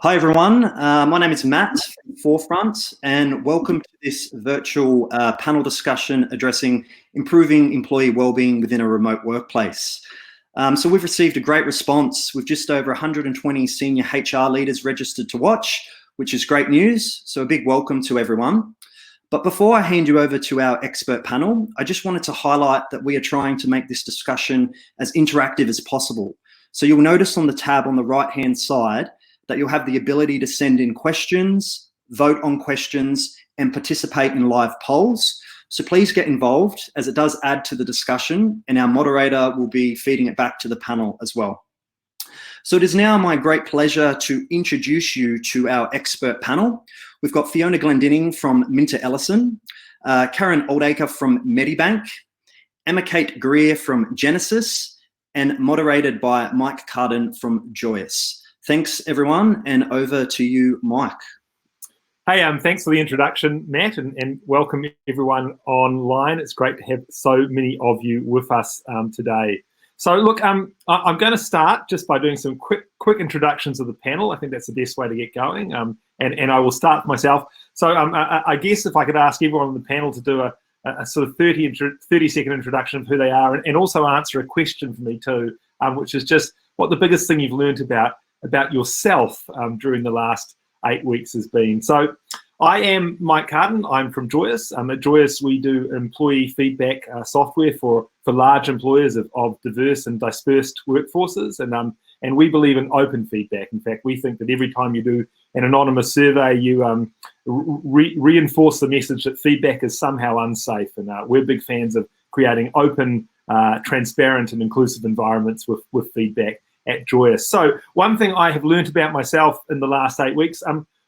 Hi everyone, my name is Matt from Forefront, and welcome to this virtual panel discussion addressing improving employee wellbeing within a remote workplace. So we've received a great response with just over 120 senior HR leaders registered to watch, which is great news. So a big welcome to everyone. But before I hand you over to our expert panel, I just wanted to highlight that we are trying to make this discussion as interactive as possible. So you'll notice on the tab on the right-hand side that you'll have the ability to send in questions, vote on questions, and participate in live polls. So please get involved, as it does add to the discussion, and our moderator will be feeding it back to the panel as well. So it is now my great pleasure to introduce you to our expert panel. We've got Fiona Glendinning from Minter Ellison, Karen Oldacre from Medibank, Emma Kate Greer from Genesis, and moderated by Mike Carden from Joyous. Thanks, everyone, and over to you, Mike. Hey, thanks for the introduction, Matt, and welcome everyone online. It's great to have so many of you with us today. So, look, I'm going to start just by doing some quick introductions of the panel. I think that's the best way to get going, and I will start myself. So, I guess if I could ask everyone on the panel to do a sort of 30-second introduction of who they are, and also answer a question for me too, which is just what the biggest thing you've learned about yourself during the last 8 weeks has been. So I am Mike Carden. I'm from Joyous. At Joyous, we do employee feedback software for large employers of diverse and dispersed workforces, and we believe in open feedback. In fact, we think that every time you do an anonymous survey, you reinforce the message that feedback is somehow unsafe, and we're big fans of creating open, transparent and inclusive environments with feedback at Joyous. So one thing I have learned about myself in the last 8 weeks,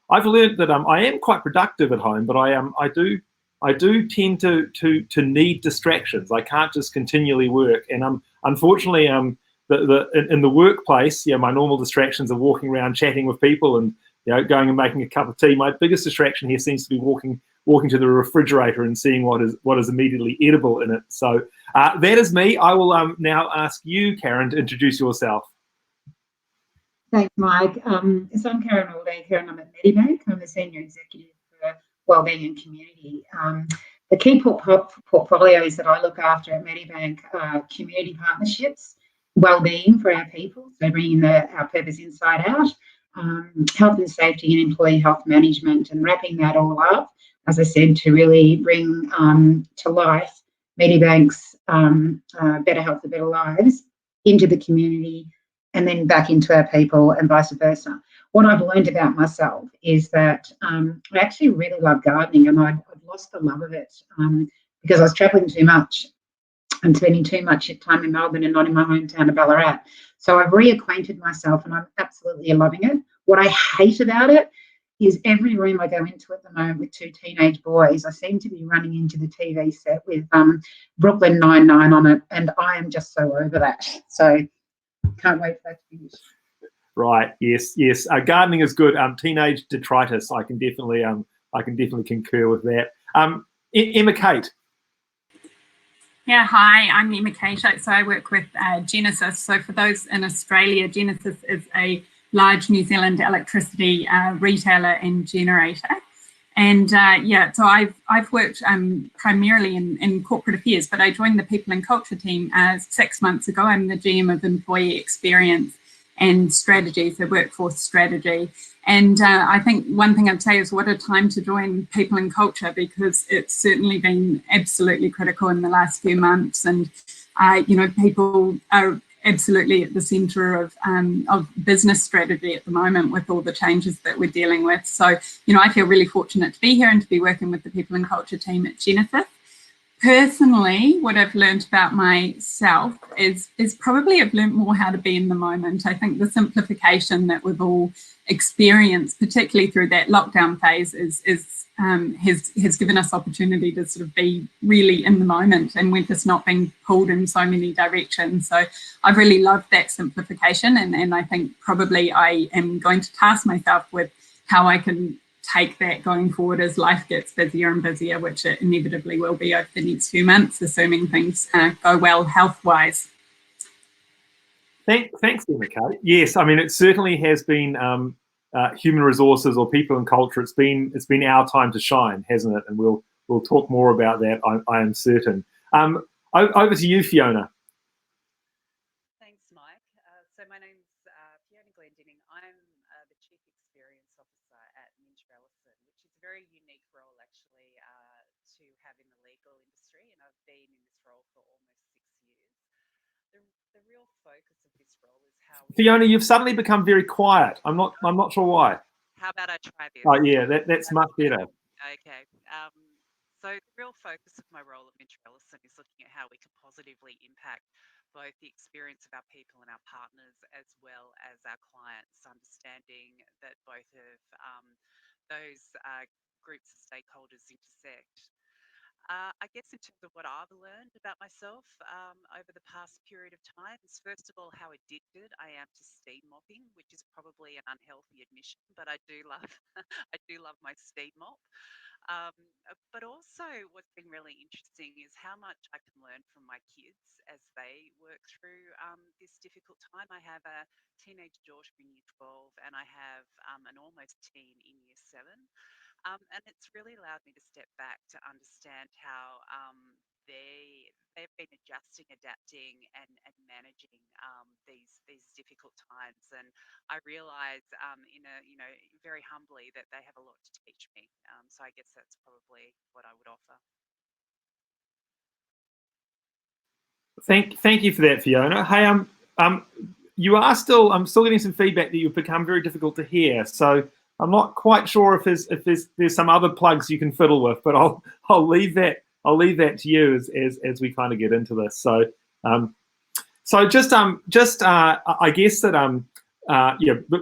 I've learned that I am quite productive at home, but I do tend to need distractions. I can't just continually work, and unfortunately in the workplace, my normal distractions are walking around chatting with people and going and making a cup of tea. My biggest distraction here seems to be walking to the refrigerator and seeing what is immediately edible in it. So that is me. I will now ask you, Karen, to introduce yourself. Thanks, Mike. So I'm Karen Oldacre, and I'm at Medibank. I'm the Senior Executive for Wellbeing and Community. The key portfolios that I look after at Medibank are community partnerships, wellbeing for our people, so bringing our purpose inside out, health and safety and employee health management, and wrapping that all up, as I said, to really bring to life Medibank's Better Health for Better Lives into the community, and then back into our people and vice versa. What I've learned about myself is that I actually really love gardening, and I've lost the love of it because I was travelling too much and spending too much time in Melbourne and not in my hometown of Ballarat. So I've reacquainted myself, and I'm absolutely loving it. What I hate about it is every room I go into at the moment with 2 teenage boys, I seem to be running into the TV set with Brooklyn Nine-Nine on it, and I am just so over that. So can't wait for that to finish. Right. Yes. Gardening is good. Teenage detritus. I can definitely concur with that. Emma Kate. Yeah. Hi. I'm Emma Kate. So I work with Genesis. So for those in Australia, Genesis is a large New Zealand electricity retailer and generator. And so I've worked primarily in corporate affairs, but I joined the people and culture team 6 months ago. I'm the GM of employee experience and strategy, so workforce strategy. And I think one thing I'd say is what a time to join people and culture, because it's certainly been absolutely critical in the last few months. And people are absolutely at the centre of business strategy at the moment with all the changes that we're dealing with. So, I feel really fortunate to be here and to be working with the people and culture team at Genesis. Personally, what I've learned about myself is probably I've learned more how to be in the moment. I think the simplification that we've all experienced, particularly through that lockdown phase, has given us opportunity to sort of be really in the moment, and we're just not being pulled in so many directions. So I've really loved that simplification, and I think probably I am going to task myself with how I can take that going forward as life gets busier and busier, which it inevitably will be over the next few months, assuming things go well health-wise. Thanks, Emma Kate. Yes, I mean, it certainly has been human resources or people and culture, it's been our time to shine, hasn't it? And we'll talk more about that, I am certain. Over to you, Fiona. Thanks, Mike. So my name's Fiona Glendinning. I'm the Chief Experience Officer at Minter Ellison, which is a very unique role actually to have in the legal industry, and I've been in this role for almost 6 years. The real focus of this role is how we... Fiona, you've suddenly become very quiet. I'm not sure why. How about I try this? Oh yeah, that's much better. Okay. So the real focus of my role at Minter Ellison is looking at how we can positively impact both the experience of our people and our partners, as well as our clients, understanding that both of those groups of stakeholders intersect. I guess in terms of what I've learned about myself over the past period of time is, first of all, how addicted I am to steam mopping, which is probably an unhealthy admission, but I do love I do love my steam mop. But also what's been really interesting is how much I can learn from my kids as they work through this difficult time. I have a teenage daughter in year 12 and I have an almost teen in year 7. And it's really allowed me to step back to understand how they've been adjusting, adapting, and managing these difficult times. And I realise very humbly that they have a lot to teach me. So I guess that's probably what I would offer. Thank you for that, Fiona. Hey, I'm still getting some feedback that you've become very difficult to hear. So I'm not quite sure if there's some other plugs you can fiddle with, but I'll leave that to you as we kind of get into this. So I guess that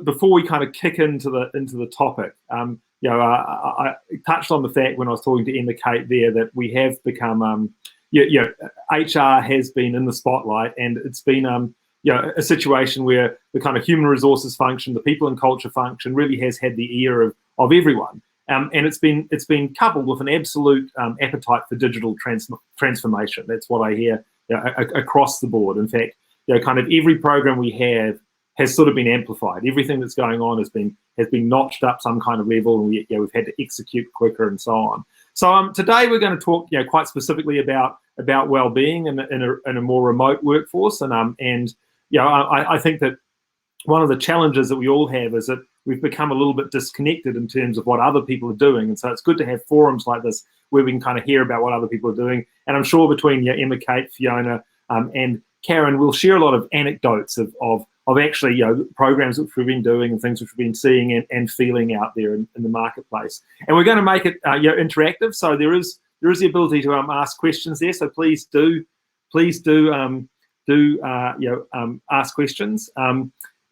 before we kind of kick into the topic, I touched on the fact when I was talking to Emma Kate there that we have become HR has been in the spotlight, and it's been a situation where the kind of human resources function, the people and culture function, really has had the ear of everyone, and it's been coupled with an absolute appetite for digital transformation. That's what I hear across the board. In fact, kind of every program we have has sort of been amplified. Everything that's going on has been notched up some kind of level, and we've had to execute quicker and so on. So today we're going to talk quite specifically about well-being in a more remote workforce, and I think that one of the challenges that we all have is that we've become a little bit disconnected in terms of what other people are doing. And so it's good to have forums like this where we can kind of hear about what other people are doing. And I'm sure between Emma Kate, Fiona, and Karen, we'll share a lot of anecdotes of actually programs which we've been doing and things which we've been seeing and feeling out there in the marketplace. And we're going to make it interactive. So there is the ability to ask questions there. So please do ask questions.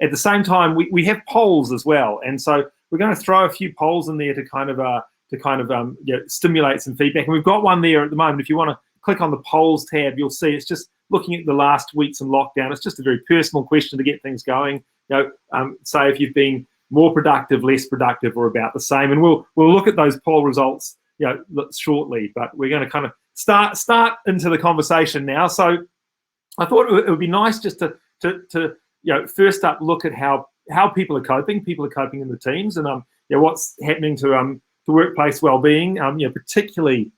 At the same time, we have polls as well, and so we're going to throw a few polls in there to kind of stimulate some feedback. And we've got one there at the moment. If you want to click on the polls tab, you'll see it's just looking at the last weeks in lockdown. It's just a very personal question to get things going. Say if you've been more productive, less productive, or about the same. And we'll look at those poll results shortly. But we're going to kind of start into the conversation now. So I thought it would be nice just to first up look at how people are coping. People are coping in the teams, and what's happening to workplace well-being. Particularly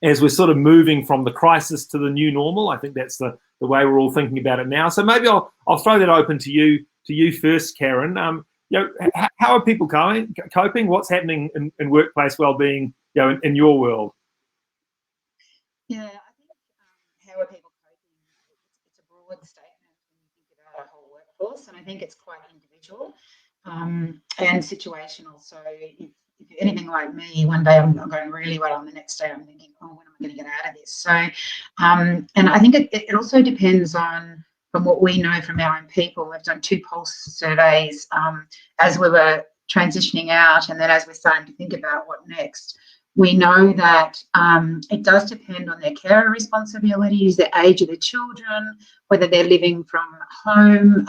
as we're sort of moving from the crisis to the new normal. I think that's the way we're all thinking about it now. So maybe I'll throw that open to you first, Karen. How are people coping? What's happening in workplace well-being in your world? Yeah, I think how are people coping? It's a broad statement when you think about a whole workforce, and I think it's quite individual and situational. So if you're anything like me, one day I'm going really well, and the next day I'm thinking, oh, when am I going to get out of this? So, and I think it also depends on, from what we know from our own people. We've done 2 pulse surveys as we were transitioning out, and then as we're starting to think about what next. We know that it does depend on their carer responsibilities, the age of the children, whether they're living from home,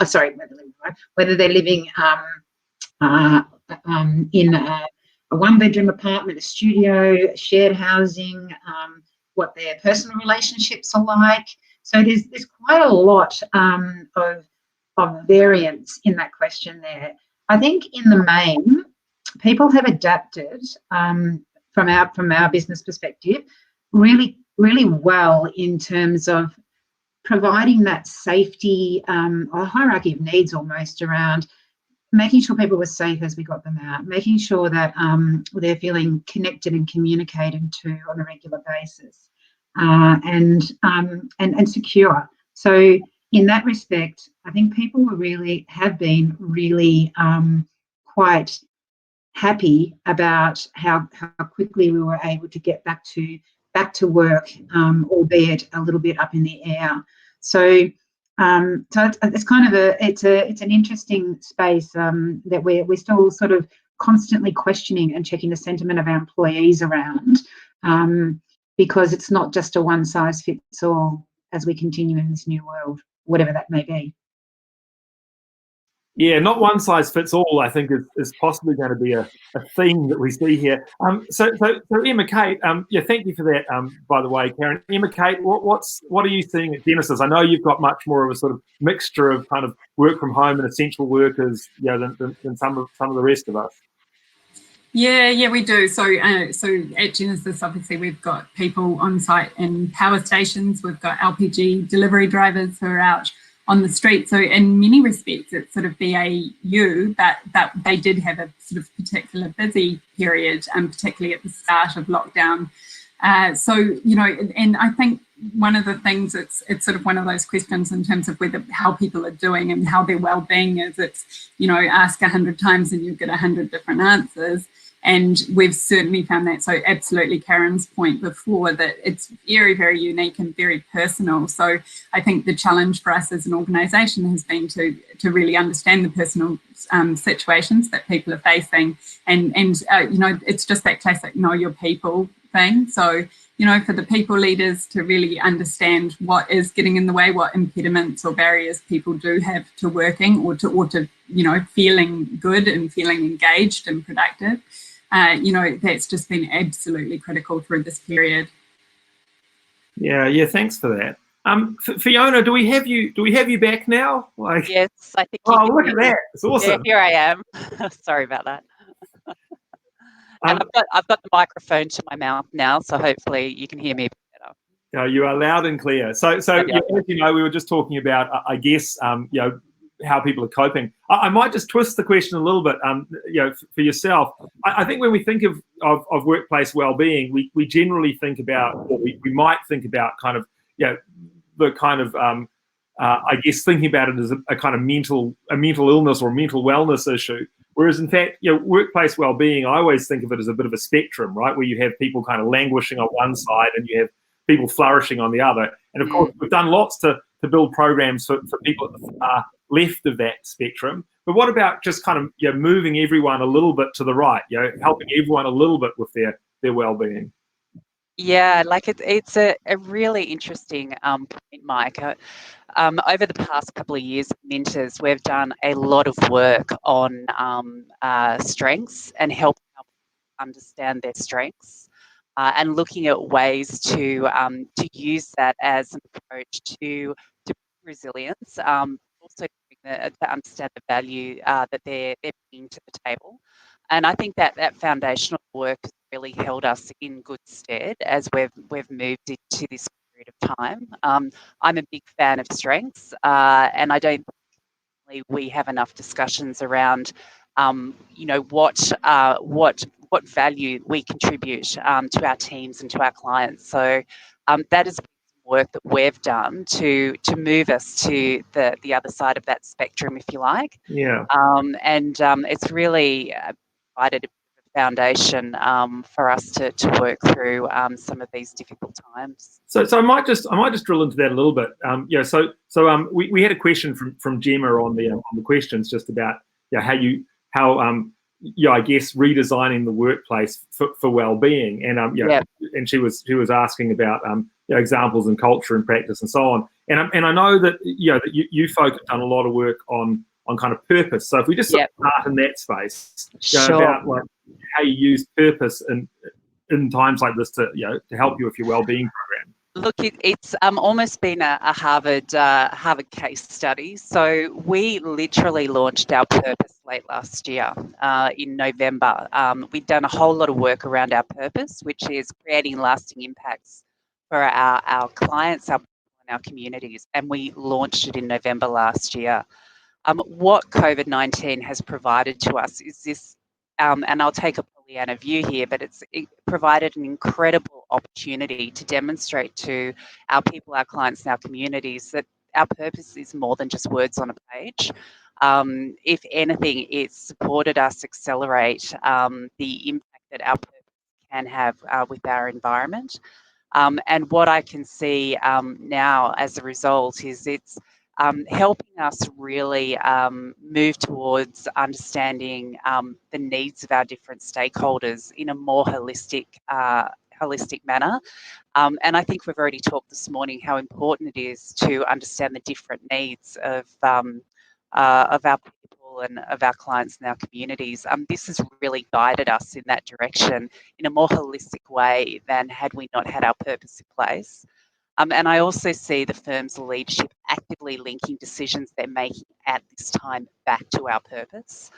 whether they're living in a 1-bedroom apartment, a studio, shared housing, what their personal relationships are like. So there's quite a lot of variance in that question there. I think in the main, people have adapted from our business perspective really well in terms of providing that safety, a hierarchy of needs almost around making sure people were safe as we got them out, making sure that they're feeling connected and communicated to on a regular basis, and secure. So in that respect, I think people have been really quite happy about how quickly we were able to get back to work, albeit a little bit up in the air. So it's kind of it's an interesting space that we're still sort of constantly questioning and checking the sentiment of our employees around, because it's not just a one size fits all as we continue in this new world, whatever that may be. Yeah, not one size fits all, I think, is possibly going to be a theme that we see here. So Emma Kate, yeah, thank you for that, by the way, Karen. Emma Kate, what are you seeing at Genesis? I know you've got much more of a sort of mixture of kind of work from home and essential workers, you know, than some of the rest of us. Yeah, we do. So at Genesis, obviously, we've got people on site in power stations. We've got LPG delivery drivers who are out on the street. So in many respects, it's sort of BAU, but they did have a sort of particular busy period, particularly at the start of lockdown. So, you know, and I think one of the things, it's sort of one of those questions in terms of how people are doing and how their well-being is. It's, you know, ask 100 times and you get 100 different answers. And we've certainly found that. So absolutely, Karen's point before, that it's very, very unique and very personal. So I think the challenge for us as an organisation has been to really understand the personal situations that people are facing. And you know, it's just that classic know your people thing. So, you know, for the people leaders to really understand what is getting in the way, what impediments or barriers people do have to working or to you know, feeling good and feeling engaged and productive. You know, that's just been absolutely critical through this period. Yeah, thanks for that. Fiona, do we have you back now? Like, yes, I think. Oh, look at that! It's awesome. Yeah, here I am. Sorry about that. And I've got the microphone to my mouth now, so hopefully you can hear me better. No, you are loud and clear. So yeah, as you know, we were just talking about, I guess, you know, how people are coping. I might just twist the question a little bit, you know, for yourself. I think when we think of workplace well-being, we generally think about, or we might think about kind of, you know, the kind of, I guess, thinking about it as a kind of mental illness or mental wellness issue. Whereas in fact, you know, workplace well-being, I always think of it as a bit of a spectrum, right? Where you have people kind of languishing on one side and you have people flourishing on the other. And of course, we've done lots to build programs for people at the far left of that spectrum. But what about just kind of, you know, moving everyone a little bit to the right, you know, helping everyone a little bit with their well-being? Yeah, like it's a really interesting point, Mike. Over the past couple of years at Minters, we've done a lot of work on strengths and helping people understand their strengths, and looking at ways to use that as an approach to resilience, also to understand the value that they're bringing to the table. And I think that foundational work has really held us in good stead as we've moved into this period of time. I'm a big fan of strengths, and I don't think we have enough discussions around, you know, what value we contribute to our teams and to our clients. So that is work that we've done to move us to the other side of that spectrum, if you like. Yeah. And it's really provided a foundation for us to work through some of these difficult times. So I might just drill into that a little bit. Yeah. So we had a question from Gemma on the questions just about, you know, how yeah, I guess redesigning the workplace for well-being, and yeah, and she was asking about you know, examples in culture and practice and so on. And I know that, you know, that you folk have done a lot of work on kind of purpose. So if we just start in that space, you know, about like how you use purpose in times like this to, you know, to help you with your well-being program. Look, it's almost been a Harvard case study. So we literally launched our purpose late last year in November. We'd done a whole lot of work around our purpose, which is creating lasting impacts for our clients, our people, and our communities. And we launched it in November last year. What COVID-19 has provided to us is this, and I'll take a Pollyanna view here, but it provided an incredible opportunity to demonstrate to our people, our clients, and our communities that our purpose is more than just words on a page. If anything, it's supported us accelerate the impact that our purpose can have with our environment. And what I can see now as a result is it's helping us really move towards understanding the needs of our different stakeholders in a more holistic manner. And I think we've already talked this morning how important it is to understand the different needs of our people and of our clients and our communities. This has really guided us in that direction in a more holistic way than had we not had our purpose in place. And I also see the firm's leadership actively linking decisions they're making at this time back to our purpose,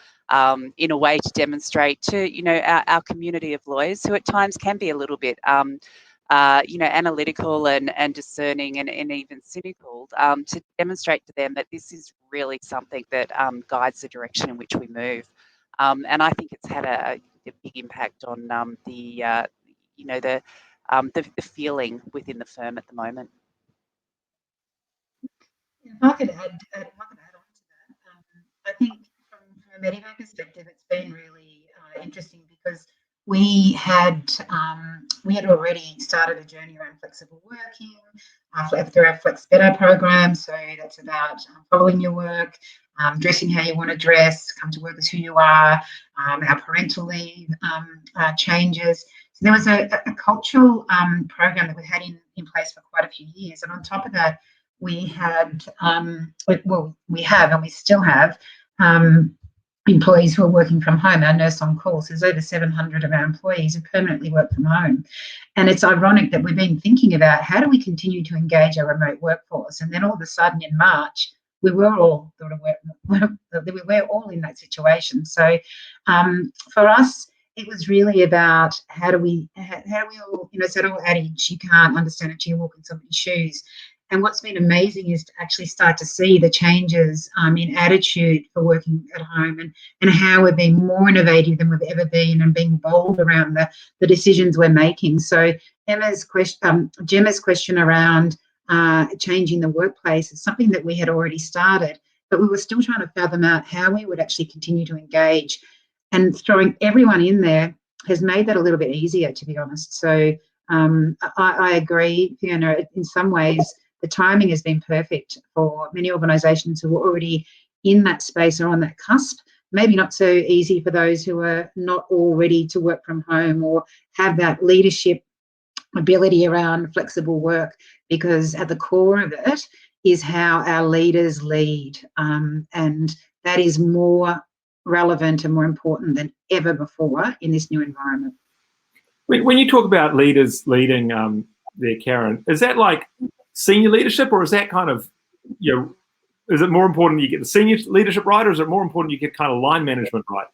in a way to demonstrate to our community of lawyers who at times can be a little bit analytical and discerning and even cynical, to demonstrate to them that this is really something that guides the direction in which we move. And I think it's had a big impact on the feeling within the firm at the moment. If I could add on to that, I think from a Medibank perspective, it's been really interesting because we had already started a journey around flexible working through our Flex Better program. So that's about following your work, dressing how you want to dress, come to work as who you are, our parental leave changes. So there was a cultural program that we had in place for quite a few years. And on top of that, we had, we have and we still have employees who are working from home, our nurse on call. So there's over 700 of our employees who permanently work from home. And it's ironic that we've been thinking about how do we continue to engage our remote workforce? And then all of a sudden in March, we were all in that situation. So for us, it was really about how do we all, it's that old adage, you can't understand until you walk in somebody's shoes. And what's been amazing is to actually start to see the changes in attitude for working at home and how we're being more innovative than we've ever been and being bold around the decisions we're making. So Gemma's question around changing the workplace is something that we had already started, but we were still trying to fathom out how we would actually continue to engage. And throwing everyone in there has made that a little bit easier, to be honest. So I agree, Fiona, in some ways, the timing has been perfect for many organisations who are already in that space or on that cusp. Maybe not so easy for those who are not all ready to work from home or have that leadership ability around flexible work, because at the core of it is how our leaders lead. And that is more relevant and more important than ever before in this new environment. When you talk about leaders leading there, Karen, is that like senior leadership, or is that kind of, is it more important you get the senior leadership right, or is it more important you get kind of line management right?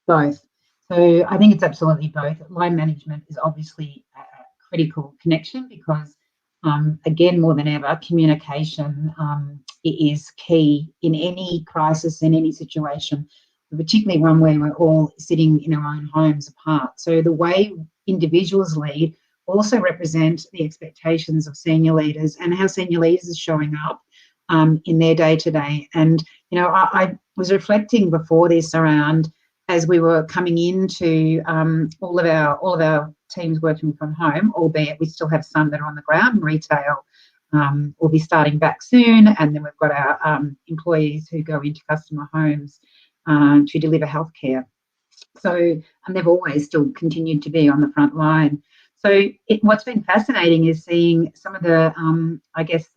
Both. So I think it's absolutely both. Line management is obviously a critical connection because, again, more than ever, communication is key in any crisis, in any situation, particularly one where we're all sitting in our own homes apart. So the way individuals lead also represent the expectations of senior leaders and how senior leaders are showing up in their day-to-day. And, I was reflecting before this around, as we were coming into all of our teams working from home, albeit we still have some that are on the ground. Retail will be starting back soon, and then we've got our employees who go into customer homes to deliver healthcare. So they've always still continued to be on the front line. So what's been fascinating is seeing some of the,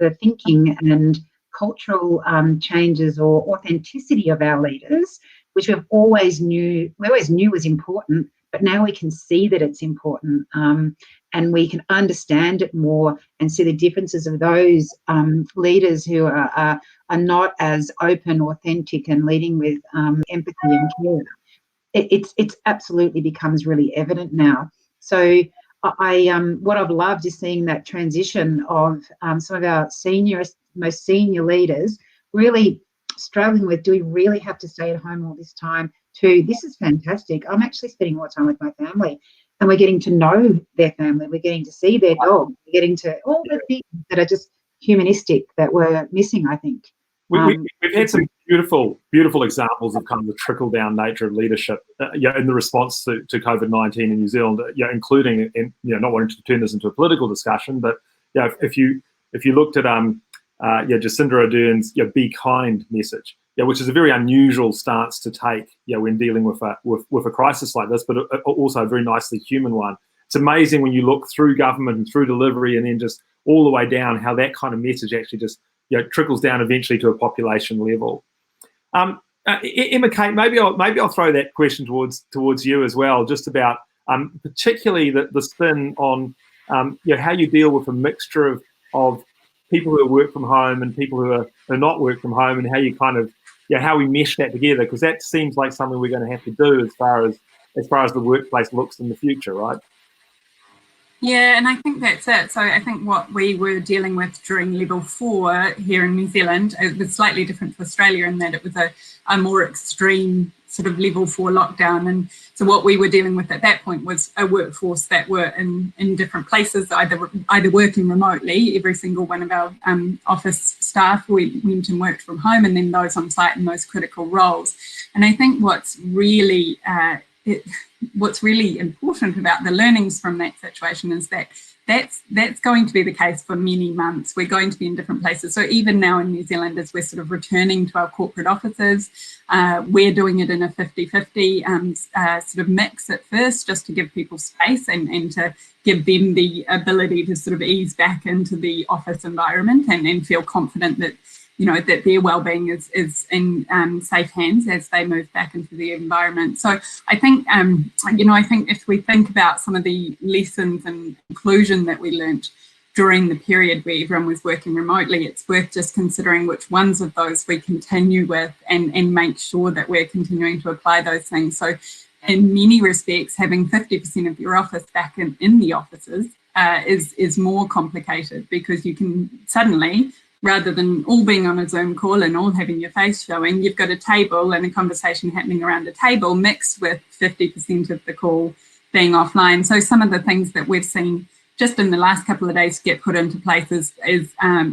the thinking and cultural changes or authenticity of our leaders, which we always knew was important, but now we can see that it's important, and we can understand it more and see the differences of those leaders who are not as open, authentic, and leading with empathy and care. It's absolutely becomes really evident now. So what I've loved is seeing that transition of some of our most senior leaders really struggling with, do we really have to stay at home all this time, to this is fantastic, I'm actually spending more time with my family, and we're getting to know their family, we're getting to see their dog, we're getting to all the things that are just humanistic that we're missing, I think. We've had some beautiful examples of kind of the trickle-down nature of leadership, in the response to COVID-19 in New Zealand, including, not wanting to turn this into a political discussion, but if you looked at Jacinda Ardern's "Be Kind" message, which is a very unusual stance to take, when dealing with a crisis like this, but also a very nicely human one. It's amazing when you look through government and through delivery, and then just all the way down, how that kind of message actually just trickles down eventually to a population level. Emma Kate, maybe I'll throw that question towards you as well, just about particularly the spin on how you deal with a mixture of people who work from home and people who are not work from home, and how you kind of how we mesh that together, because that seems like something we're going to have to do as far as the workplace looks in the future, right? Yeah, and I think that's it. So I think what we were dealing with during level 4 here in New Zealand, it was slightly different to Australia in that it was a more extreme sort of level 4 lockdown. And so what we were dealing with at that point was a workforce that were in different places, either working remotely. Every single one of our office staff went and worked from home, and then those on site in those critical roles. And I think what's really important about the learnings from that situation is that that's going to be the case for many months. We're going to be in different places. So even now in New Zealand, as we're sort of returning to our corporate offices, we're doing it in a 50-50 sort of mix at first, just to give people space and to give them the ability to sort of ease back into the office environment and feel confident that that their well-being is in safe hands as they move back into the environment. So I think, I think if we think about some of the lessons and inclusion that we learnt during the period where everyone was working remotely, it's worth just considering which ones of those we continue with and make sure that we're continuing to apply those things. So in many respects, having 50% of your office back in the offices is more complicated, because you can suddenly, rather than all being on a Zoom call and all having your face showing, you've got a table and a conversation happening around a table mixed with 50% of the call being offline. So some of the things that we've seen just in the last couple of days get put into place is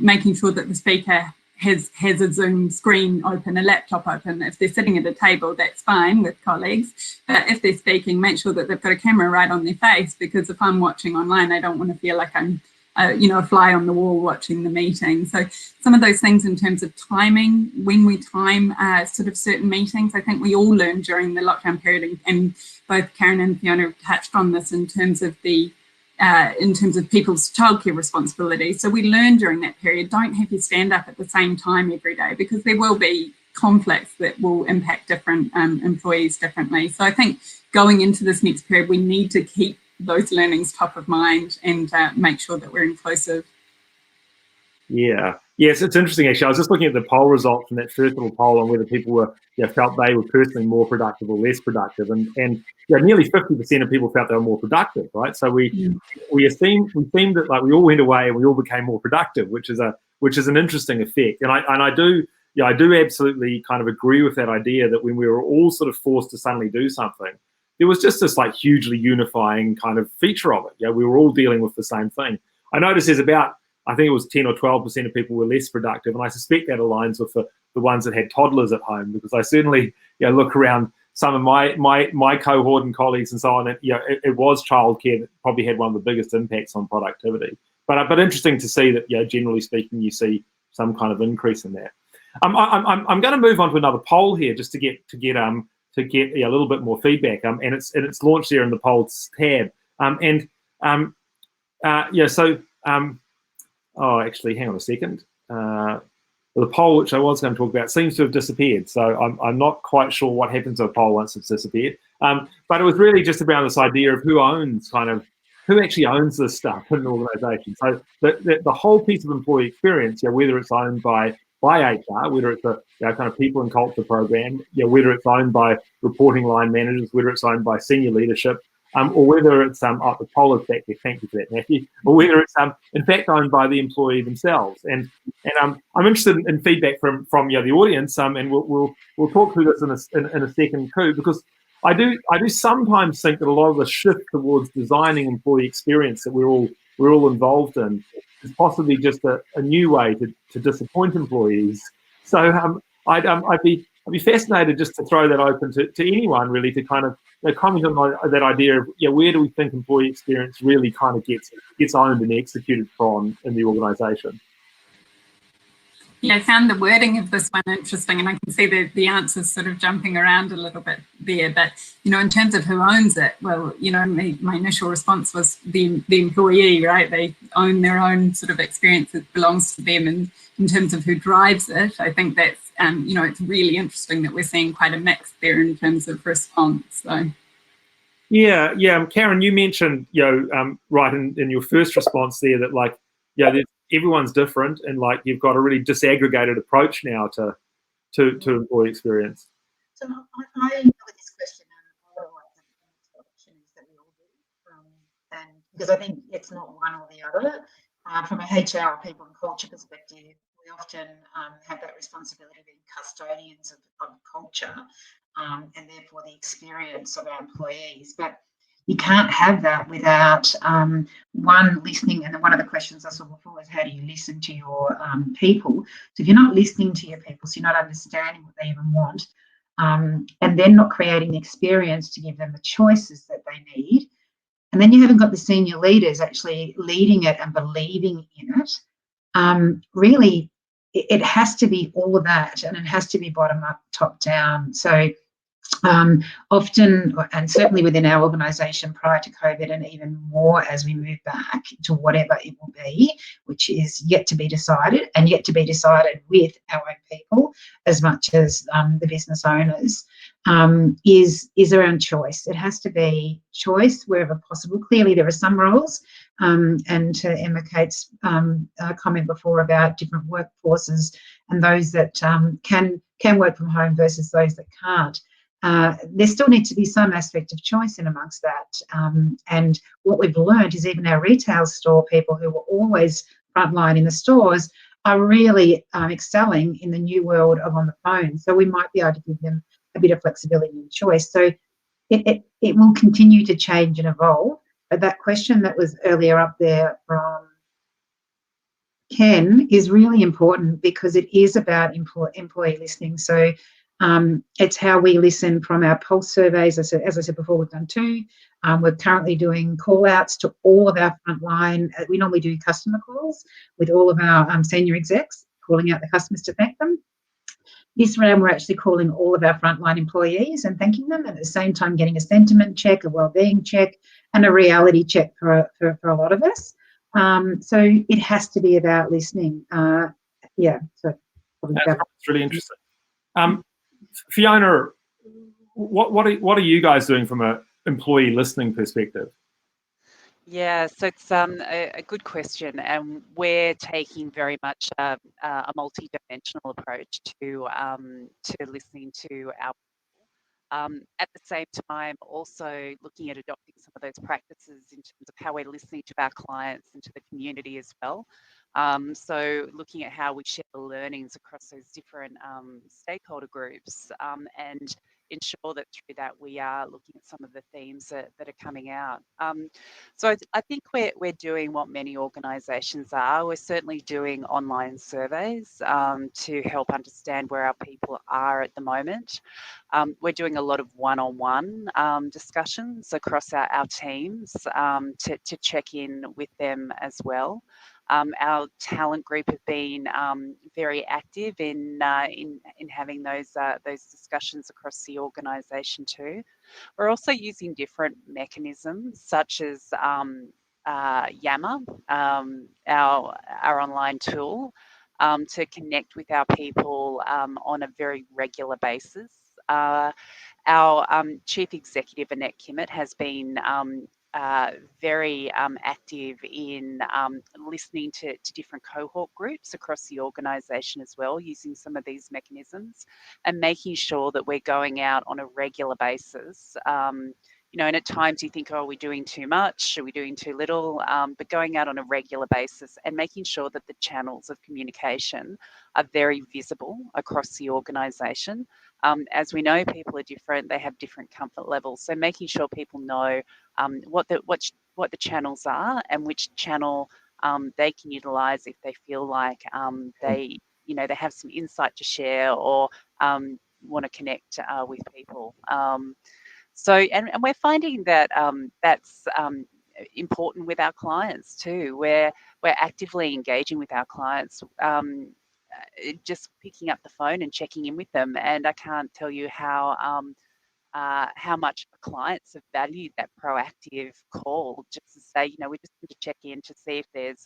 making sure that the speaker has a Zoom screen open, a laptop open. If they're sitting at a table, that's fine with colleagues. But if they're speaking, make sure that they've got a camera right on their face, because if I'm watching online, I don't want to feel like I'm a fly on the wall watching the meeting. So some of those things in terms of timing, when we time sort of certain meetings, I think we all learned during the lockdown period, and both Karen and Fiona have touched on this in terms of people's childcare responsibilities. So we learned during that period, don't have you stand up at the same time every day, because there will be conflicts that will impact different employees differently. So I think going into this next period, we need to keep those learnings top of mind and make sure that we're inclusive. Yes, it's interesting actually. I was just looking at the poll results from that first little poll on whether people were felt they were personally more productive or less productive, and nearly 50% of people felt they were more productive, right? So we seemed that like we all went away and we all became more productive, which is an interesting effect. And I do absolutely kind of agree with that idea that when we were all sort of forced to suddenly do something, there was just this like hugely unifying kind of feature of it. We were all dealing with the same thing. I noticed there's about, I think it was 10 or 12% of people were less productive, and I suspect that aligns with the ones that had toddlers at home, because I certainly look around some of my cohort and colleagues and so on. It was childcare that probably had one of the biggest impacts on productivity. But interesting to see that generally speaking you see some kind of increase in that. I'm going to move on to another poll here just to get a little bit more feedback. And it's launched there in the polls tab. Actually, hang on a second. The the poll, which I was going to talk about, seems to have disappeared. So I'm not quite sure what happens to a poll once it's disappeared. But it was really just about this idea of who actually owns this stuff in an organisation. So the whole piece of employee experience, whether it's owned by HR, whether it's a kind of people and culture program, whether it's owned by reporting line managers, whether it's owned by senior leadership, or whether it's the poll is back there, thank you for that, Matthew, or whether it's in fact owned by the employee themselves. And I'm interested in feedback from the audience, and we'll talk through this in a second too, because I do sometimes think that a lot of the shift towards designing employee experience that we're all involved in is possibly just a new way to disappoint employees. So I'd be fascinated just to throw that open to anyone really, to kind of comment on that idea of where do we think employee experience really kind of gets owned and executed from in the organisation. Yeah, I found the wording of this one interesting, and I can see the answers sort of jumping around a little bit there. But, in terms of who owns it, well, my initial response was the employee, right? They own their own sort of experience. It belongs to them. And in terms of who drives it, I think that's, it's really interesting that we're seeing quite a mix there in terms of response. So. Yeah. Karen, you mentioned, right in your first response there that everyone's different, and you've got a really disaggregated approach now to employee experience. So I with this question, what I like the option is that we all do, and because I think it's not one or the other. From a HR or people and culture perspective, we often have that responsibility of being custodians of culture, and therefore the experience of our employees. But you can't have that without one, listening. And one of the questions I saw before was, how do you listen to your people? So if you're not listening to your people, so you're not understanding what they even want, and then not creating the experience to give them the choices that they need, and then you haven't got the senior leaders actually leading it and believing in it, really it has to be all of that, and it has to be bottom up, top down. So often, and certainly within our organisation prior to COVID, and even more as we move back to whatever it will be, which is yet to be decided, and yet to be decided with our own people as much as the business owners, is around choice. It has to be choice wherever possible. Clearly there are some roles, and to Emma Kate's comment before about different workforces and those that can work from home versus those that can't. There still needs to be some aspect of choice in amongst that. And what we've learned is even our retail store people who were always frontline in the stores are really excelling in the new world of on the phone. So we might be able to give them a bit of flexibility and choice. So it will continue to change and evolve. But that question that was earlier up there from Ken is really important, because it is about employee listening. So it's how we listen from our pulse surveys. As I said before, we've done 2. We're currently doing call outs to all of our frontline. We normally do customer calls with all of our senior execs, calling out the customers to thank them. This round, we're actually calling all of our frontline employees and thanking them, and at the same time getting a sentiment check, a wellbeing check, and a reality check for a lot of us. So it has to be about listening. So that's really interesting. Fiona, what are you guys doing from an employee listening perspective? Yeah, so it's a good question, and we're taking very much a multi-dimensional approach to listening to our people. At the same time, also looking at adopting some of those practices in terms of how we're listening to our clients and to the community as well. So looking at how we share the learnings across those different stakeholder groups, and ensure that through that we are looking at some of the themes that are coming out. So I think we're doing what many organisations are. We're certainly doing online surveys to help understand where our people are at the moment. We're doing a lot of one-on-one discussions across our teams to check in with them as well. Our talent group have been very active in having those discussions across the organisation too. We're also using different mechanisms such as Yammer, our online tool, to connect with our people on a very regular basis. Our Chief Executive, Annette Kimmett, has been very active in listening to different cohort groups across the organisation as well, using some of these mechanisms and making sure that we're going out on a regular basis. You know, and at times you think, oh, are we doing too much? Are we doing too little? But going out on a regular basis and making sure that the channels of communication are very visible across the organisation. As we know, people are different; they have different comfort levels. So making sure people know what the channels are and which channel they can utilise if they feel like they have some insight to share or want to connect with people. So, and we're finding that that's important with our clients too. We're actively engaging with our clients, just picking up the phone and checking in with them. And I can't tell you how much clients have valued that proactive call, just to say, you know, we just need to check in to see if there's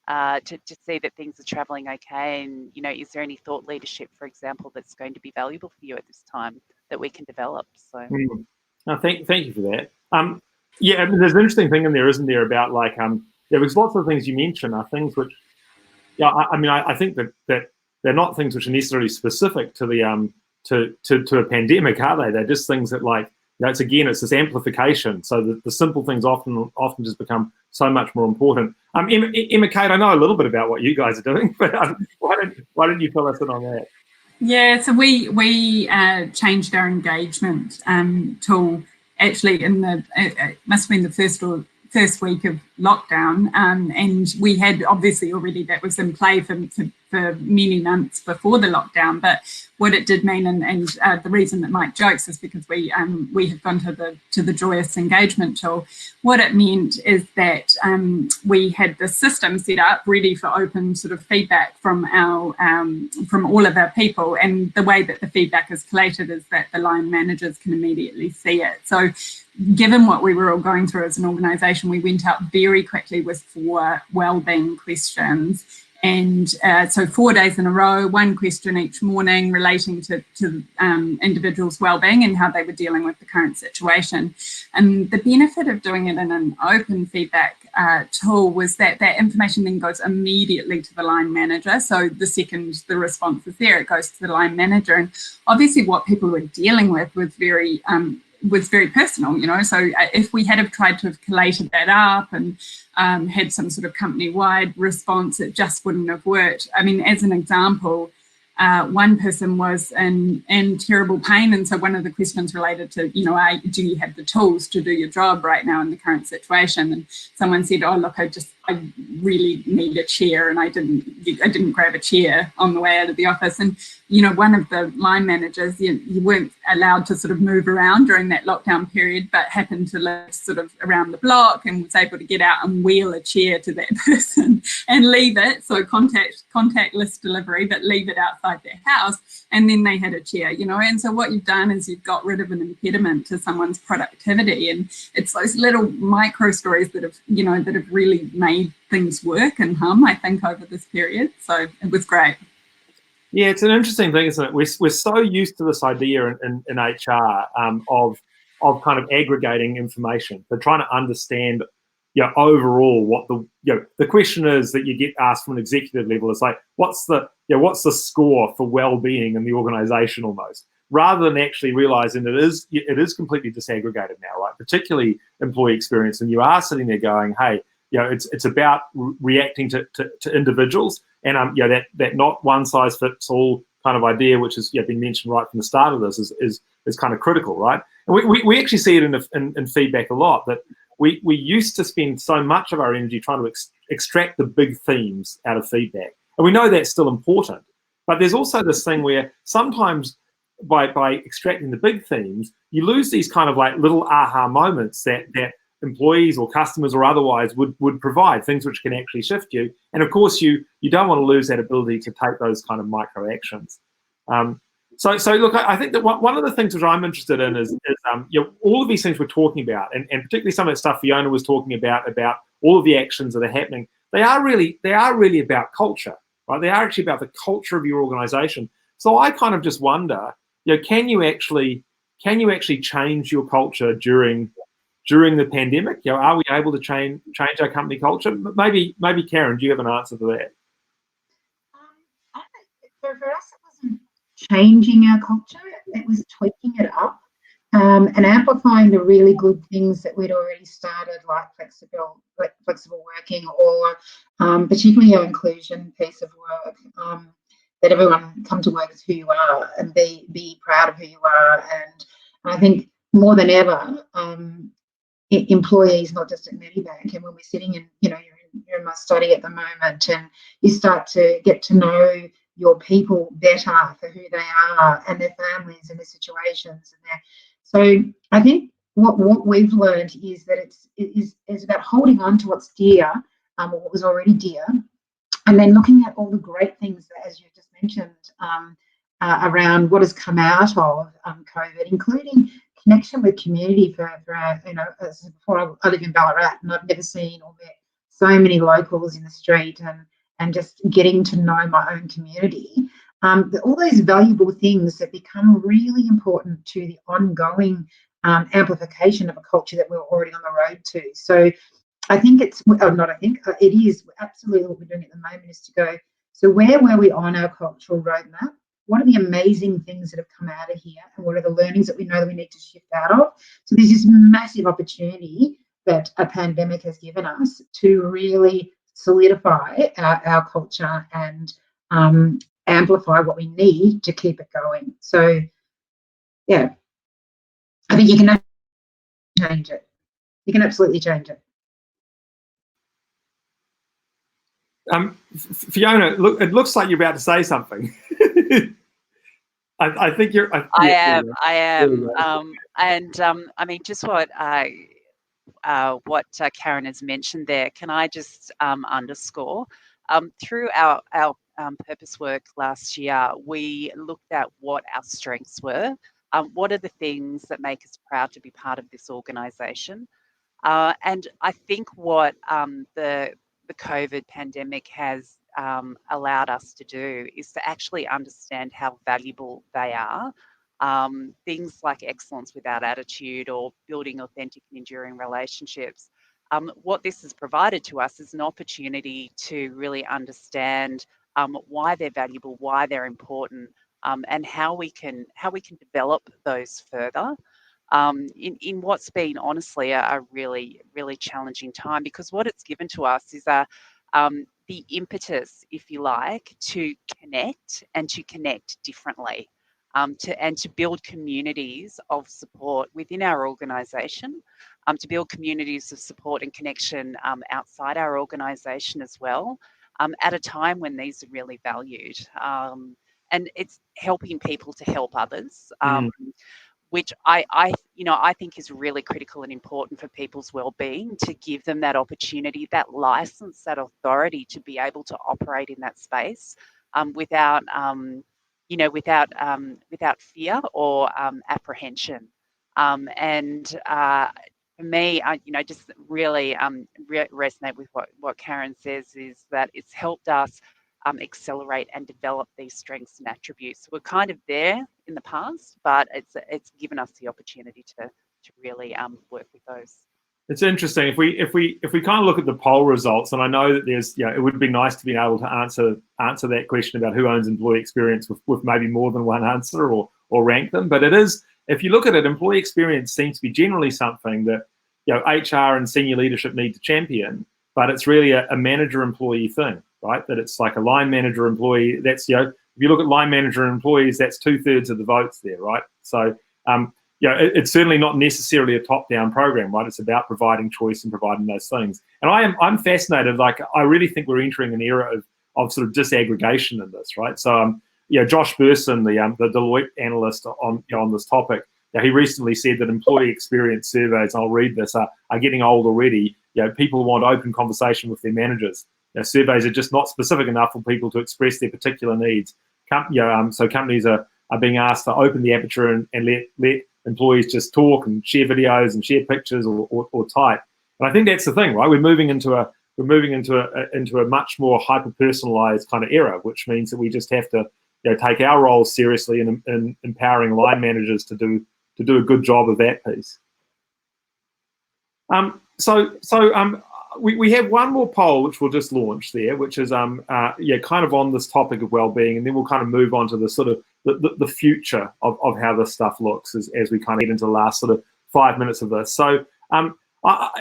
to see that things are travelling okay, and you know, is there any thought leadership, for example, that's going to be valuable for you at this time that we can develop? So, no, thank you for that. Yeah, I mean, there's an interesting thing in there, isn't there, about like there was lots of things you mentioned are things which, yeah, I mean, I think that they're not things which are necessarily specific to the to a pandemic, are they? They're just things that, like, you know, it's this amplification. So the simple things often just become so much more important. Emma Kate, I know a little bit about what you guys are doing, but why don't you fill us in on that? Yeah, so we changed our engagement tool actually in it must have been the first week of lockdown, and we had obviously already that was in play for many months before the lockdown. But what it did mean, and the reason that Mike jokes is because we have gone to the joyous engagement tool. What it meant is that we had the system set up ready for open sort of feedback from our from all of our people, and the way that the feedback is collated is that the line managers can immediately see it. So given what we were all going through as an organisation, we went out very quickly with 4 wellbeing questions. And so 4 days in a row, 1 question each morning relating to individuals' wellbeing and how they were dealing with the current situation. And the benefit of doing it in an open feedback tool was that that information then goes immediately to the line manager. So the second the response is there, it goes to the line manager. And obviously what people were dealing with was very personal, you know. So if we had have tried to have collated that up and had some sort of company-wide response, it just wouldn't have worked. I mean, as an example, one person was in terrible pain, and so one of the questions related to, you know, do you have the tools to do your job right now in the current situation? And someone said, oh look, I really need a chair, and I didn't grab a chair on the way out of the office. And you know, one of the line managers, you weren't allowed to sort of move around during that lockdown period, but happened to live sort of around the block and was able to get out and wheel a chair to that person and leave it. So contactless delivery, but leave it outside their house, and then they had a chair, you know. And so what you've done is you've got rid of an impediment to someone's productivity, and it's those little micro stories that have really made things work and hum, I think, over this period. So it was great. Yeah, it's an interesting thing, isn't it? We're so used to this idea in HR of kind of aggregating information. They're trying to understand, you know, overall what the question is that you get asked from an executive level is like, what's the score for well-being in the organisation, almost, rather than actually realising that it is completely disaggregated now, right? Particularly employee experience, and you are sitting there going, hey, you know, it's about reacting to individuals, and you know, that not one size fits all kind of idea, which has been mentioned right from the start of this, is kind of critical, right? And we actually see it in feedback a lot, that we used to spend so much of our energy trying to extract the big themes out of feedback, and we know that's still important, but there's also this thing where sometimes by extracting the big themes, you lose these kind of like little aha moments that employees or customers or otherwise would provide, things which can actually shift you. And of course, you don't want to lose that ability to take those kind of micro actions. So look, I think that one of the things which I'm interested in is you know, all of these things we're talking about, and particularly some of the stuff Fiona was talking about all of the actions that are happening. They are really about culture. right? They are actually about the culture of your organisation. So I kind of just wonder, can you actually change your culture during the pandemic? Are we able to change our company culture? Maybe Karen, do you have an answer to that? For us, it wasn't changing our culture; it was tweaking it up. And amplifying the really good things that we'd already started, like flexible working, or particularly our inclusion piece of work, that everyone come to work as who you are and be proud of who you are. And I think more than ever, employees, not just at Medibank, and when we're sitting in, you're in my study at the moment, and you start to get to know your people better for who they are and their families and their situations and their. So I think what we've learned is that it is about holding on to what's dear, or what was already dear, and then looking at all the great things that, as you just mentioned, around what has come out of COVID, including connection with community for as before I live in Ballarat, and I've never seen or met so many locals in the street, and just getting to know my own community. All those valuable things that become really important to the ongoing amplification of a culture that we're already on the road to. So I think it is absolutely what we're doing at the moment is to go, so where were we on our cultural roadmap? What are the amazing things that have come out of here, and what are the learnings that we know that we need to shift out of? So there's this massive opportunity that a pandemic has given us to really solidify our culture and amplify what we need to keep it going. So, yeah, I think you can change it. You can absolutely change it. Fiona, look, it looks like you're about to say something. I think you're. I am. I mean, just what Karen has mentioned there. Can I just underscore? Through our purpose work last year, we looked at what our strengths were. What are the things that make us proud to be part of this organisation? And I think what the COVID pandemic has allowed us to do is to actually understand how valuable they are. Things like excellence without attitude or building authentic and enduring relationships. What this has provided to us is an opportunity to really understand why they're valuable, why they're important, and how we can develop those further. In what's been honestly a really, really challenging time, because what it's given to us is the impetus, if you like, to connect and to connect differently, to build communities of support within our organisation, to build communities of support and connection outside our organisation as well, at a time when these are really valued. And it's helping people to help others. Which I think is really critical and important for people's well-being, to give them that opportunity, that license, that authority to be able to operate in that space without fear or apprehension. And for me, I just really resonate with what Karen says, is that it's helped us accelerate and develop these strengths and attributes. So we're kind of there in the past, but it's given us the opportunity to really work with those. It's interesting if we kind of look at the poll results, and I know that there's it would be nice to be able to answer that question about who owns employee experience with maybe more than one answer or rank them, but it is, if you look at it, employee experience seems to be generally something that HR and senior leadership need to champion, but it's really a manager employee thing. Right, that it's like a line manager employee. That's if you look at line manager employees, that's 2/3 of the votes there, right? So it's certainly not necessarily a top-down program, right? It's about providing choice and providing those things. And I'm fascinated. Like, I really think we're entering an era of sort of disaggregation in this, right? So Josh Burson, the Deloitte analyst on this topic, he recently said that employee experience surveys, and I'll read this, are getting old already. People want open conversation with their managers. Surveys are just not specific enough for people to express their particular needs. So companies are being asked to open the aperture and let employees just talk and share videos and share pictures or type. And I think that's the thing, right? We're moving into moving into a much more hyper-personalized kind of era, which means that we just have to take our roles seriously in empowering line managers to do a good job of that piece. We have one more poll which we'll just launch there, which is kind of on this topic of well-being, and then we'll kind of move on to the sort of the future of how this stuff looks as we kind of get into the last sort of 5 minutes of this. So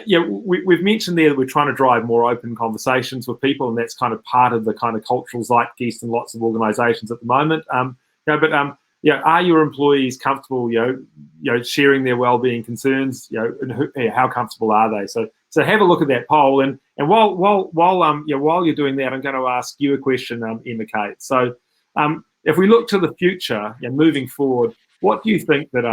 we've mentioned there that we're trying to drive more open conversations with people, and that's kind of part of the kind of cultural zeitgeist in lots of organisations at the moment. Are your employees comfortable, sharing their well-being concerns? And how comfortable are they? So have a look at that poll, and while you're doing that, I'm going to ask you a question, Emma Kate. So if we look to the future and moving forward, what do you think that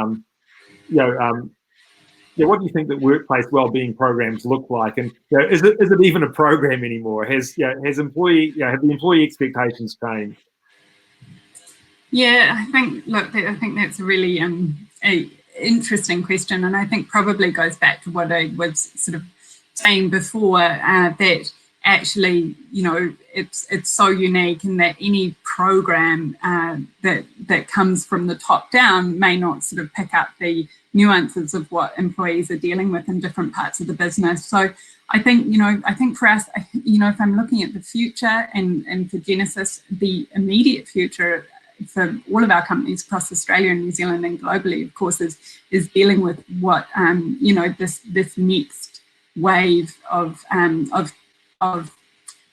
what do you think that workplace well-being programs look like? And is it even a program anymore? Have the employee expectations changed? Yeah, I think that's a really a interesting question, and I think probably goes back to what I was sort of saying before, that actually, it's so unique, and that any program that comes from the top down may not sort of pick up the nuances of what employees are dealing with in different parts of the business. So I think for us, if I'm looking at the future and for Genesis, the immediate future for all of our companies across Australia and New Zealand and globally, of course, is dealing with what this next wave of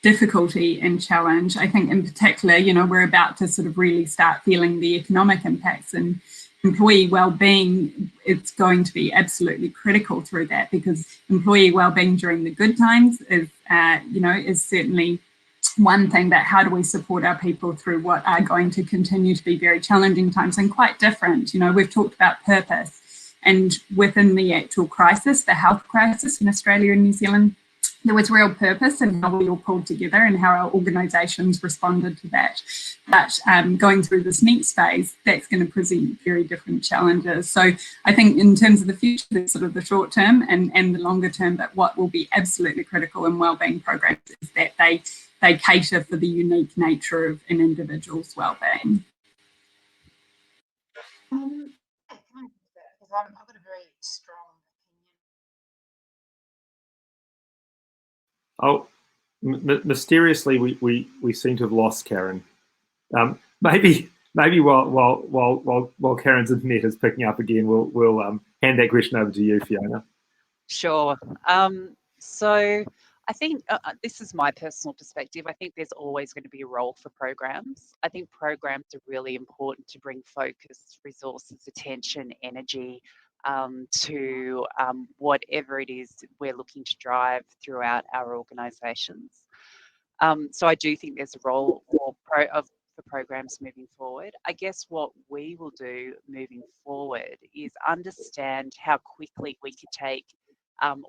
difficulty and challenge. I think in particular, we're about to sort of really start feeling the economic impacts, and employee well-being, it's going to be absolutely critical through that, because employee well-being during the good times is certainly one thing, but how do we support our people through what are going to continue to be very challenging times and quite different? We've talked about purpose, and within the actual crisis, the health crisis in Australia and New Zealand, there was real purpose in how we all pulled together and how our organisations responded to that. But going through this next phase, that's going to present very different challenges. So I think in terms of the future, there's sort of the short term and the longer term, but what will be absolutely critical in wellbeing programs is that they cater for the unique nature of an individual's wellbeing. I've got a very strong opinion. Mysteriously, we seem to have lost Karen. Maybe while Karen's internet is picking up again, we'll hand that question over to you, Fiona. Sure. So I think this is my personal perspective. I think there's always going to be a role for programs. I think programs are really important to bring focus, resources, attention, energy to whatever it is we're looking to drive throughout our organisations. So I do think there's a role for programs moving forward. I guess what we will do moving forward is understand how quickly we could take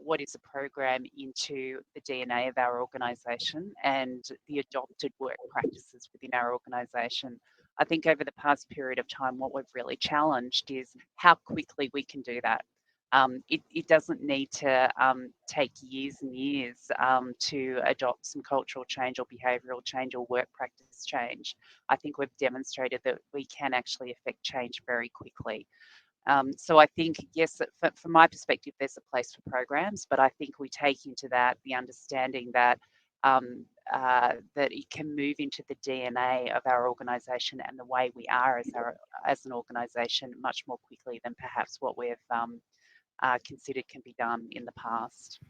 what is a program into the DNA of our organisation and the adopted work practices within our organisation. I think over the past period of time, what we've really challenged is how quickly we can do that. It doesn't need to take years and years to adopt some cultural change or behavioural change or work practice change. I think we've demonstrated that we can actually affect change very quickly. So I think, yes, from my perspective, there's a place for programs, but I think we take into that the understanding that that it can move into the DNA of our organisation and the way we are as an organisation much more quickly than perhaps what we've considered can be done in the past.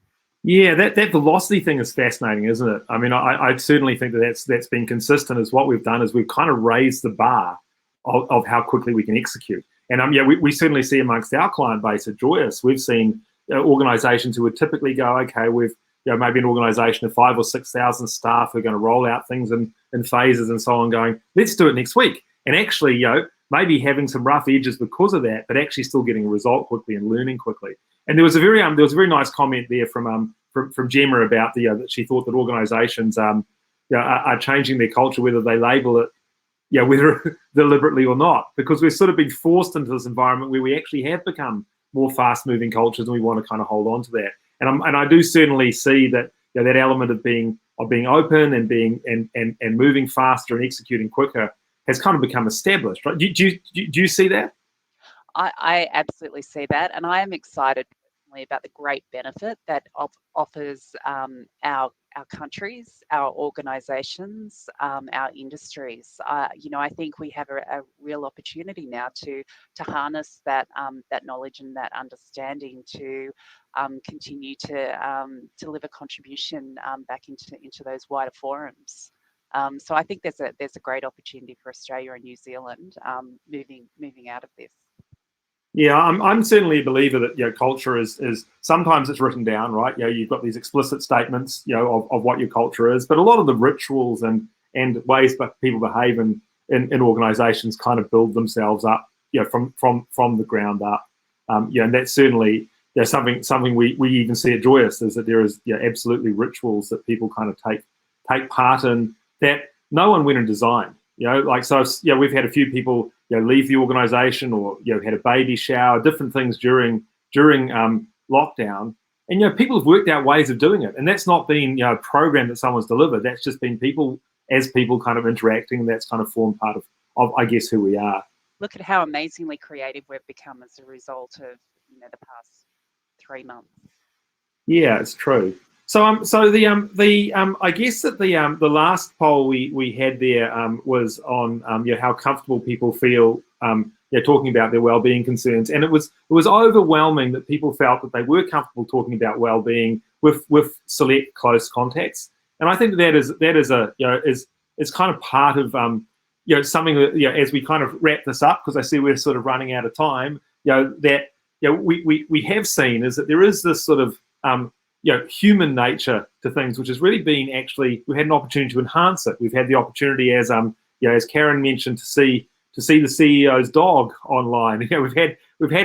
Yeah, that velocity thing is fascinating, isn't it? I mean, I certainly think that's been consistent. Is what we've done is we've kind of raised the bar of how quickly we can execute. And we certainly see amongst our client base at Joyous, we've seen organisations who would typically go, okay, we've maybe an organisation of 5,000 or 6,000 staff who are going to roll out things in phases and so on, going, let's do it next week. And actually, maybe having some rough edges because of that, but actually still getting a result quickly and learning quickly. And there was a very nice comment there from Gemma about that she thought that organisations are changing their culture, whether they label it whether deliberately or not, because we've sort of been forced into this environment where we actually have become more fast-moving cultures, and we want to kind of hold on to that. And I do certainly see that that element of being open and being and moving faster and executing quicker has kind of become established, right? Do you see that? I absolutely see that, and I am excited personally about the great benefit that offers our countries, our organisations, our industries. I think we have a real opportunity now to harness that that knowledge and that understanding to continue to deliver contribution back into those wider forums. So I think there's a great opportunity for Australia and New Zealand moving out of this. Yeah, I'm certainly a believer that culture is sometimes it's written down, right? You've got these explicit statements, of what your culture is, but a lot of the rituals and ways that people behave in organisations kind of build themselves up, from the ground up. And that's certainly something we even see at Joyous, is that there is absolutely rituals that people kind of take part in that no one went and designed. We've had a few people leave the organisation, or had a baby shower, different things during lockdown, and people have worked out ways of doing it, and that's not been a program that someone's delivered. That's just been people kind of interacting, and that's kind of formed part of I guess who we are. Look at how amazingly creative we've become as a result of the past 3 months. Yeah, it's true. So I guess that the last poll we had there was on how comfortable people feel talking about their wellbeing concerns, and it was overwhelming that people felt that they were comfortable talking about wellbeing with select close contacts, and I think that is kind of part of something that as we kind of wrap this up, because I see we're sort of running out of time. We have seen is that there is this sort of human nature to things, which has really been we've had an opportunity to enhance it. We've had the opportunity, as Karen mentioned, to see the CEO's dog online. We've had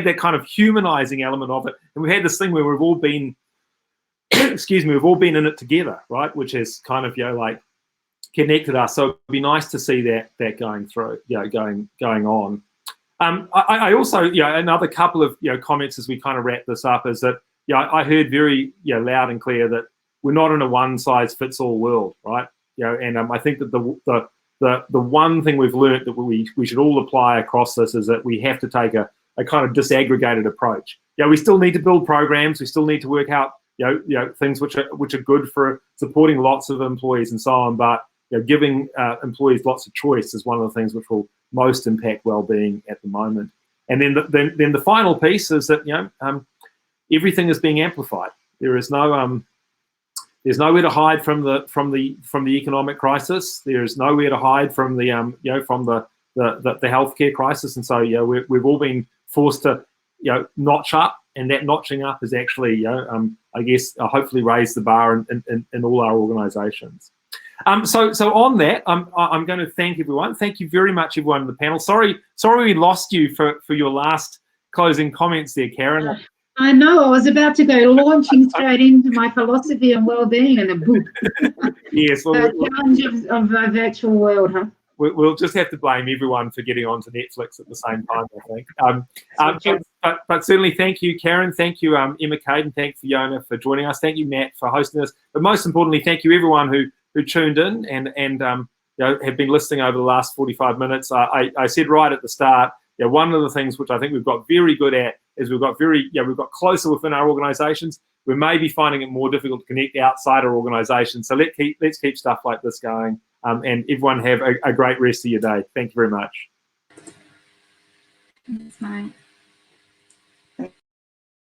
that kind of humanizing element of it, and we've had this thing where we've all been, we've all been in it together, right? Which has kind of connected us. So it'd be nice to see that going through, going on. I also, another couple of comments as we kind of wrap this up is that I heard very loud and clear that we're not in a one-size-fits-all world, right? And I think that the one thing we've learned that we should all apply across this is that we have to take a kind of disaggregated approach. We still need to build programs. We still need to work out things which are good for supporting lots of employees and so on. But giving employees lots of choice is one of the things which will most impact well-being at the moment. And then the final piece is that everything is being amplified. There is there's nowhere to hide from the economic crisis. There's nowhere to hide from the healthcare crisis, and so we've all been forced to notch up, and that notching up is actually I guess hopefully raise the bar in all our organisations. So on that, I'm going to thank everyone. Thank you very much, everyone on the panel. Sorry we lost you for your last closing comments there, Karen. I know, I was about to go launching straight into my philosophy on wellbeing and a book. Yes, well, the challenge of a virtual world, huh? We'll just have to blame everyone for getting onto Netflix at the same time, I think. But certainly thank you, Karen. Thank you, Emma Caden. Thank you, Fiona, for joining us. Thank you, Matt, for hosting us. But most importantly, thank you, everyone who tuned in and have been listening over the last 45 minutes. I said right at the start, one of the things which I think we've got very good at is we've got closer within our organisations. We may be finding it more difficult to connect outside our organisations. So let's keep stuff like this going. And everyone have a great rest of your day. Thank you very much. Thanks, mate.